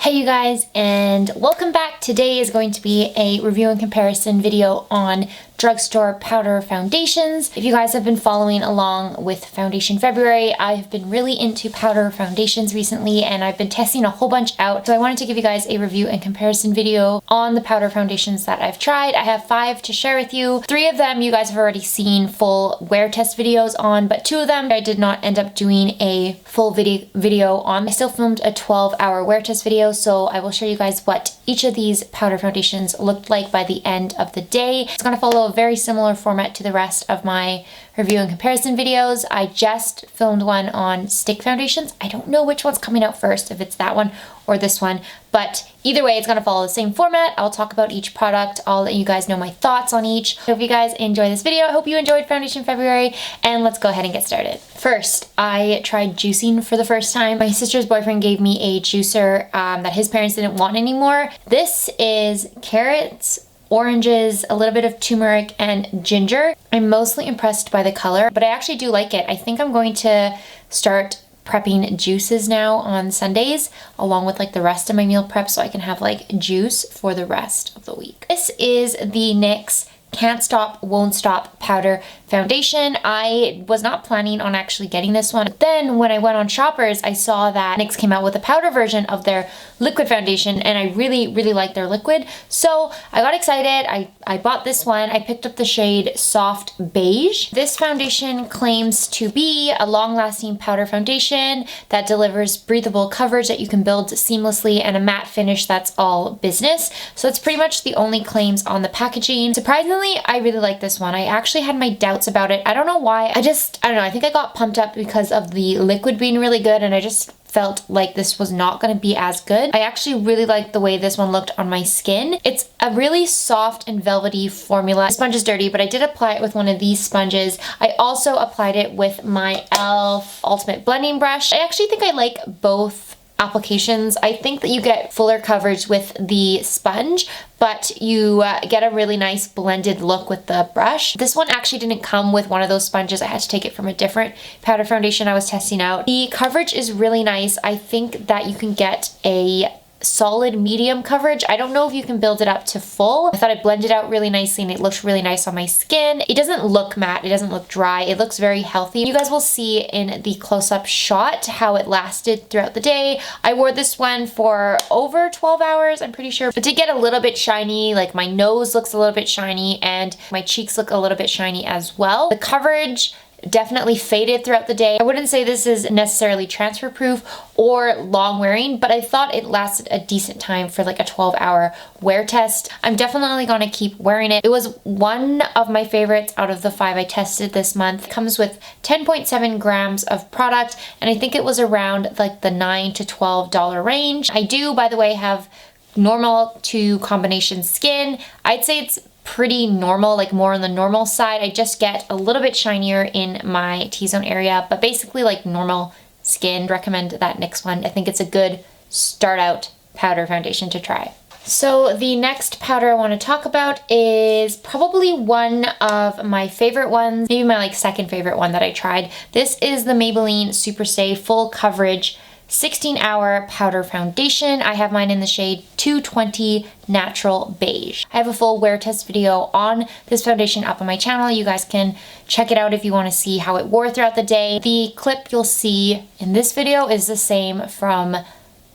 Hey you guys, and welcome back. Today is going to be a review and comparison video on drugstore powder foundations. If you guys have been following along with Foundation February, I've been really into powder foundations recently and I've been testing a whole bunch out. So I wanted to give you guys a review and comparison video on the powder foundations that I've tried. I have 5 to share with you. 3 of them you guys have already seen full wear test videos on, but 2 of them I did not end up doing a full video on. I still filmed a 12-hour wear test video, so I will show you guys what each of these powder foundations looked like by the end of the day. It's going to follow a very similar format to the rest of my review and comparison videos. I just filmed one on stick foundations. I don't know which one's coming out first, if it's that one or this one, but either way, it's going to follow the same format. I'll talk about each product. I'll let you guys know my thoughts on each. I hope you guys enjoy this video. I hope you enjoyed Foundation February, and let's go ahead and get started. First, I tried juicing for the first time. My sister's boyfriend gave me a juicer that his parents didn't want anymore. This is carrots, oranges, a little bit of turmeric, and ginger. I'm mostly impressed by the color, but I actually do like it. I think I'm going to start prepping juices now on Sundays along with like the rest of my meal prep so I can have like juice for the rest of the week. This is the NYX Can't Stop, Won't Stop Powder Foundation. I was not planning on actually getting this one. But then when I went on Shoppers, I saw that NYX came out with a powder version of their liquid foundation, and I really like their liquid. So I got excited. I bought this one. I picked up the shade Soft Beige. This foundation claims to be a long-lasting powder foundation that delivers breathable coverage that you can build seamlesly and a matte finish that's all business. So that's pretty much the only claims on the packaging. Surprisingly, I really like this one. I actually had my doubts about it. I don't know why. I don't know. I think I got pumped up because of the liquid being really good, and I just felt like this was not going to be as good. I actually really liked the way this one looked on my skin. It's a really soft and velvety formula. The sponge is dirty, but I did apply it with one of these sponges. I also applied it with my e.l.f. Ultimate Blending Brush. I actually think I like both applications. I think that you get fuller coverage with the sponge, but you get a really nice blended look with the brush. This one actually didn't come with one of those sponges. I had to take it from a different powder foundation I was testing out. The coverage is really nice. I think that you can get a solid medium coverage. I don't know if you can build it up to full. I thought I blended out really nicely and it looks really nice on my skin. It doesn't look matte, it doesn't look dry, it looks very healthy. You guys will see in the close-up shot how it lasted throughout the day. I wore this one for over 12 hours, I'm pretty sure. It did get a little bit shiny, like my nose looks a little bit shiny and my cheeks look a little bit shiny as well. The coverage definitely faded throughout the day. I wouldn't say this is necessarily transfer proof or long wearing, but I thought it lasted a decent time for like a 12-hour wear test. I'm definitely gonna keep wearing it. It was one of my favorites out of the 5 I tested this month. It comes with 10.7 grams of product, and I think it was around like the $9 to $12 range. I do, by the way, have normal to combination skin. I'd say it's pretty normal, like more on the normal side. I just get a little bit shinier in my T-zone area, but basically like normal skin. Recommend that NYX one. I think it's a good start out powder foundation to try. So the next powder I want to talk about is probably one of my favorite ones, maybe my like second favorite one that I tried. This is the Maybelline Superstay Full Coverage 16-hour powder foundation. I have mine in the shade 220 Natural Beige. I have a full wear test video on this foundation up on my channel. You guys can check it out if you want to see how it wore throughout the day. The clip you'll see in this video is the same from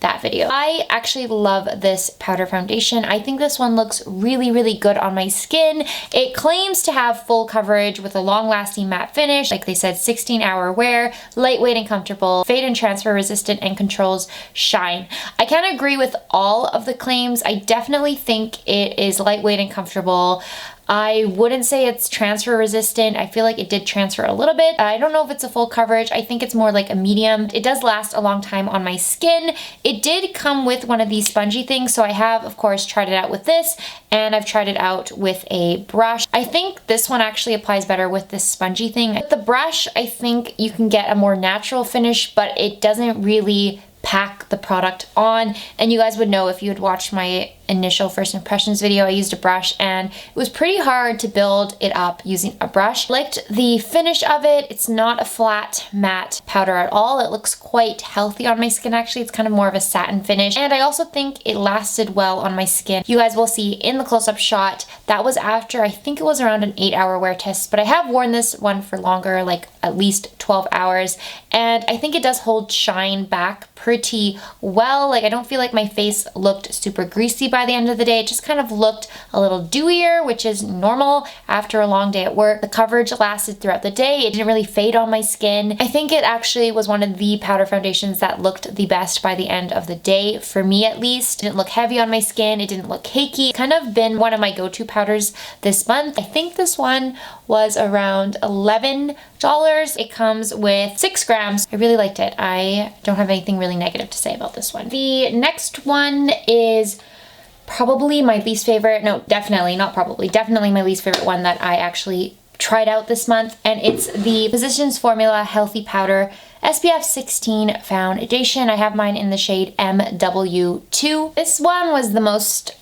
that video. I actually love this powder foundation. I think this one looks really good on my skin. It claims to have full coverage with a long-lasting matte finish. Like they said, 16-hour wear, lightweight and comfortable, fade and transfer resistant, and controls shine. I can't agree with all of the claims. I definitely think it is lightweight and comfortable. I wouldn't say it's transfer resistant. I feel like it did transfer a little bit. I don't know if it's a full coverage. I think it's more like a medium. It does last a long time on my skin. It did come with one of these spongy things, so I have, of course, tried it out with this, and I've tried it out with a brush. I think this one actually applies better with this spongy thing. With the brush, I think you can get a more natural finish, but it doesn't really pack the product on. And you guys would know if you had watched my initial first impressions video, I used a brush and it was pretty hard to build it up using a brush. Liked the finish of it. It's not a flat matte powder at all. It looks quite healthy on my skin actually. It's kind of more of a satin finish, and I also think it lasted well on my skin. You guys will see in the close-up shot that was after, I think it was around an 8-hour wear test, but I have worn this one for longer, like at least 12 hours, and I think it does hold shine back pretty well. Like I don't feel like my face looked super greasy by the end of the day. It just kind of looked a little dewier, which is normal after a long day at work. The coverage lasted throughout the day. It didn't really fade on my skin. I think it actually was one of the powder foundations that looked the best by the end of the day, for me at least. It didn't look heavy on my skin. It didn't look cakey. It's kind of been one of my go-to powders this month. I think this one was around $11. It comes with 6 grams. I really liked it. I don't have anything really negative to say about this one. The next one is probably my least favorite. No, definitely, not probably. Definitely my least favorite one that I actually tried out this month, and it's the Physicians Formula Healthy Powder SPF 16 foundation. I have mine in the shade MW2. This one was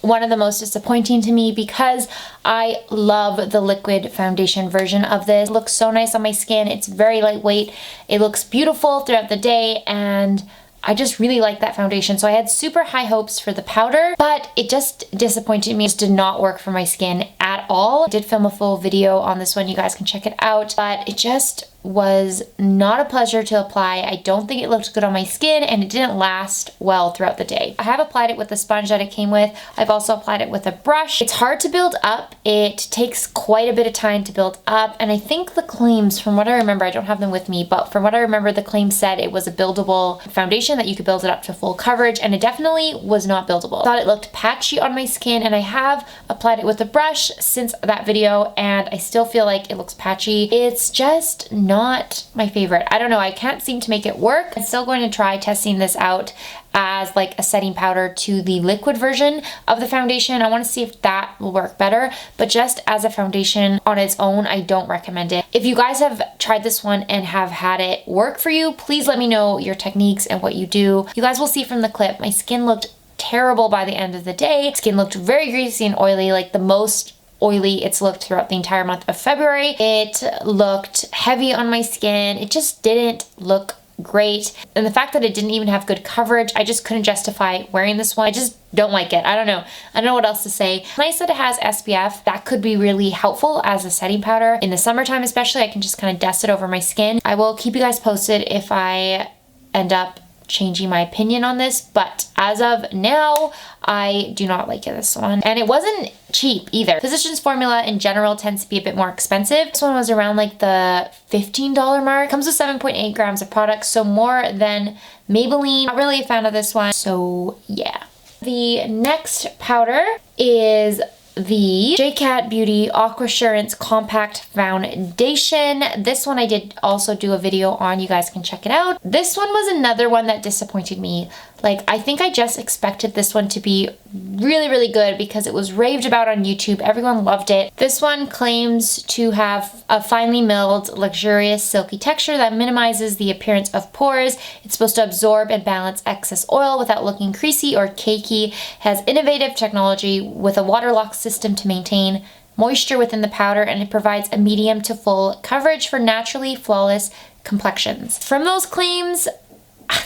one of the most disappointing to me because I love the liquid foundation version of this. It looks so nice on my skin. It's very lightweight. It looks beautiful throughout the day, and I just really like that foundation. So I had super high hopes for the powder, but it just disappointed me. It just did not work for my skin at all. I did film a full video on this one. You guys can check it out, but it just was not a pleasure to apply. I don't think it looked good on my skin, and it didn't last well throughout the day. I have applied it with the sponge that it came with. I've also applied it with a brush. It's hard to build up. It takes quite a bit of time to build up, and I think the claims, from what I remember, I don't have them with me, but from what I remember, the claim said it was a buildable foundation, that you could build it up to full coverage, and it definitely was not buildable. I thought it looked patchy on my skin, and I have applied it with a brush since that video, and I still feel like it looks patchy. It's just not my favorite. I don't know, I can't seem to make it work. I'm still going to try testing this out as like a setting powder to the liquid version of the foundation. I want to see if that will work better, but just as a foundation on its own, I don't recommend it. If you guys have tried this one and have had it work for you, please let me know your techniques and what you do. You guys will see from the clip, my skin looked terrible by the end of the day. Skin looked very greasy and oily, like the most oily it's looked throughout the entire month of February. It looked heavy on my skin. It just didn't look great. And the fact that it didn't even have good coverage, I just couldn't justify wearing this one. I just don't like it. I don't know. I don't know what else to say. Nice that it has SPF. That could be really helpful as a setting powder. In the summertime especially, I can just kind of dust it over my skin. I will keep you guys posted if I end up changing my opinion on this, but as of now, I do not like this one. And it wasn't cheap either. Physicians Formula in general tends to be a bit more expensive. This one was around like the $15 mark. It comes with 7.8 grams of product, so more than Maybelline. Not really a fan of this one, so yeah. The next powder is the J.Cat Beauty Aquasurance Compact Foundation. This one I did also do a video on. You guys can check it out. This one was another one that disappointed me. Like, I think I just expected this one to be really, really good because it was raved about on YouTube. Everyone loved it. This one claims to have a finely milled, luxurious, silky texture that minimizes the appearance of pores. It's supposed to absorb and balance excess oil without looking creasy or cakey. It has innovative technology with a water lock system to maintain moisture within the powder, and it provides a medium to full coverage for naturally flawless complexions. From those claims,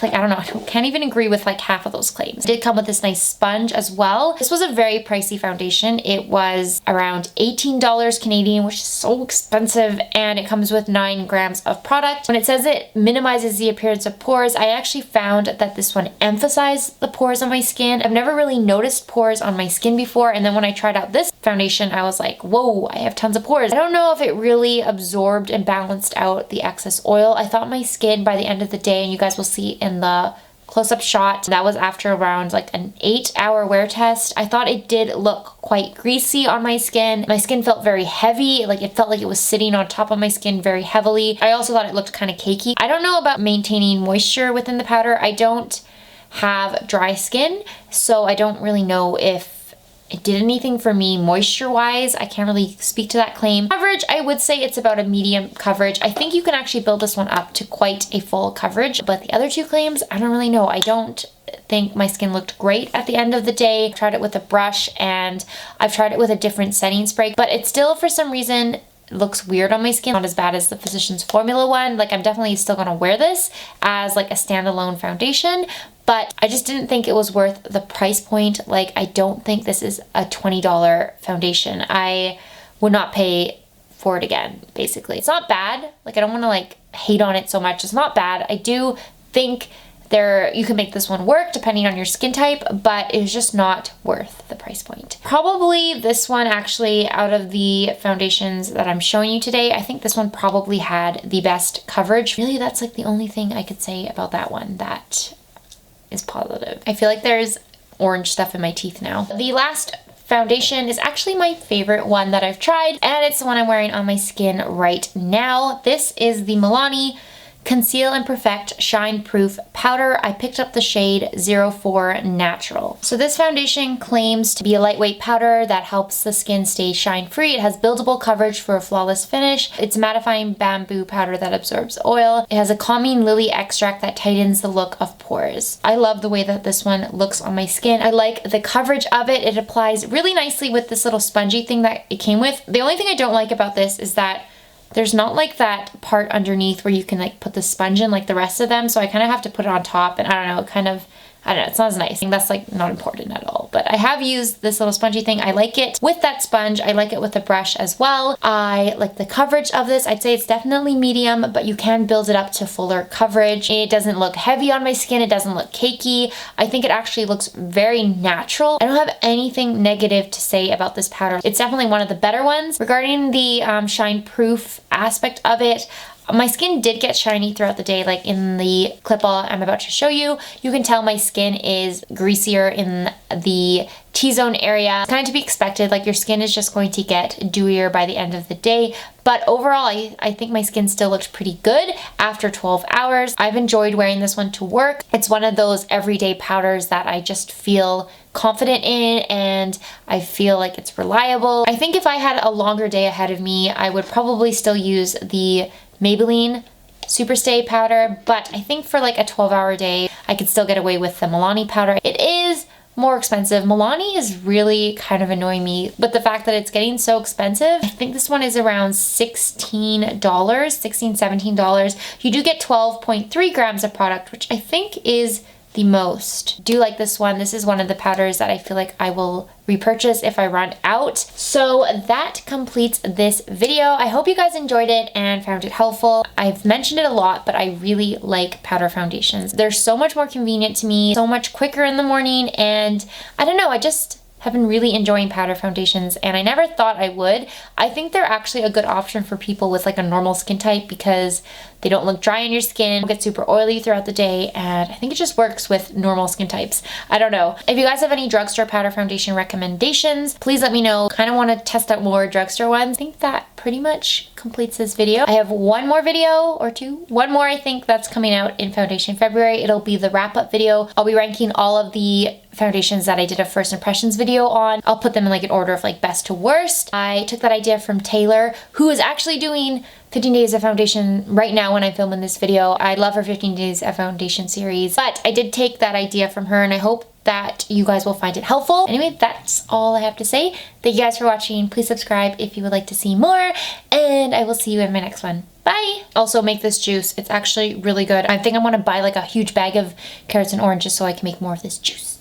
like, I don't know, I can't even agree with like half of those claims. It did come with this nice sponge as well. This was a very pricey foundation. It was around $18 Canadian, which is so expensive, and it comes with 9 grams of product. When it says it minimizes the appearance of pores, I actually found that this one emphasized the pores on my skin. I've never really noticed pores on my skin before, and then when I tried out this foundation, I was like, whoa, I have tons of pores. I don't know if it really absorbed and balanced out the excess oil. I thought my skin by the end of the day, and you guys will see in the close-up shot, that was after around like an 8-hour wear test, I thought it did look quite greasy on my skin. My skin felt very heavy, like it felt like it was sitting on top of my skin very heavily. I also thought it looked kind of cakey. I don't know about maintaining moisture within the powder. I don't have dry skin, so I don't really know if it did anything for me moisture wise. I can't really speak to that claim. Coverage, I would say it's about a medium coverage. I think you can actually build this one up to quite a full coverage, but the other two claims, I don't really know. I don't think my skin looked great at the end of the day. I've tried it with a brush and I've tried it with a different setting spray, but it still for some reason looks weird on my skin. Not as bad as the Physicians Formula one. Like I'm definitely still gonna wear this as like a standalone foundation, but I just didn't think it was worth the price point. Like I don't think this is a $20 foundation. I would not pay for it again, basically. It's not bad. Like I don't wanna like hate on it so much. It's not bad. I do think you can make this one work depending on your skin type, but it was just not worth the price point. Probably this one actually, out of the foundations that I'm showing you today, I think this one probably had the best coverage. Really, that's like the only thing I could say about that one that is positive. I feel like there's orange stuff in my teeth now. The last foundation is actually my favorite one that I've tried, and it's the one I'm wearing on my skin right now. This is the Milani Conceal and Perfect Shine Proof Powder. I picked up the shade 04 Natural. So this foundation claims to be a lightweight powder that helps the skin stay shine free. It has buildable coverage for a flawless finish. It's a mattifying bamboo powder that absorbs oil. It has a calming lily extract that tightens the look of pores. I love the way that this one looks on my skin. I like the coverage of it. It applies really nicely with this little spongy thing that it came with. The only thing I don't like about this is that there's not like that part underneath where you can like put the sponge in like the rest of them. So I kind of have to put it on top, and I don't know, it's not as nice. I think that's like not important at all. But I have used this little spongy thing. I like it with that sponge. I like it with the brush as well. I like the coverage of this. I'd say it's definitely medium, but you can build it up to fuller coverage. It doesn't look heavy on my skin. It doesn't look cakey. I think it actually looks very natural. I don't have anything negative to say about this powder. It's definitely one of the better ones. Regarding the shine proof aspect of it, my skin did get shiny throughout the day. Like in the clip I'm about to show you, you can tell my skin is greasier in the T-zone area. It's kind of to be expected. Like your skin is just going to get dewier by the end of the day. But overall, I think my skin still looks pretty good after 12 hours. I've enjoyed wearing this one to work. It's one of those everyday powders that I just feel confident in, and I feel like it's reliable. I think if I had a longer day ahead of me, I would probably still use the Maybelline Superstay powder, but I think for like a 12-hour day, I could still get away with the Milani powder. It is more expensive. Milani is really kind of annoying me, but the fact that it's getting so expensive, I think this one is around $16, $17. You do get 12.3 grams of product, which I think is the most. Do like this one. This is one of the powders that I feel like I will repurchase if I run out. So that completes this video. I hope you guys enjoyed it and found it helpful. I've mentioned it a lot, but I really like powder foundations. They're so much more convenient to me, so much quicker in the morning, and I don't know, I just have been really enjoying powder foundations, and I never thought I would. I think they're actually a good option for people with like a normal skin type because they don't look dry on your skin, don't get super oily throughout the day, and I think it just works with normal skin types. I don't know. If you guys have any drugstore powder foundation recommendations, please let me know. Kind of want to test out more drugstore ones. I think that pretty much completes this video. I have one more video or two. One more I think that's coming out in Foundation February. It'll be the wrap-up video. I'll be ranking all of the foundations that I did a first impressions video on. I'll put them in like an order of like best to worst. I took that idea from Taylor, who is actually doing 15 days of foundation right now when I'm filming this video. I love her 15 days of foundation series, but I did take that idea from her, and I hope that you guys will find it helpful. Anyway, that's all I have to say. Thank you guys for watching. Please subscribe if you would like to see more, and I will see you in my next one. Bye! Also, make this juice. It's actually really good. I think I want to buy like a huge bag of carrots and oranges so I can make more of this juice.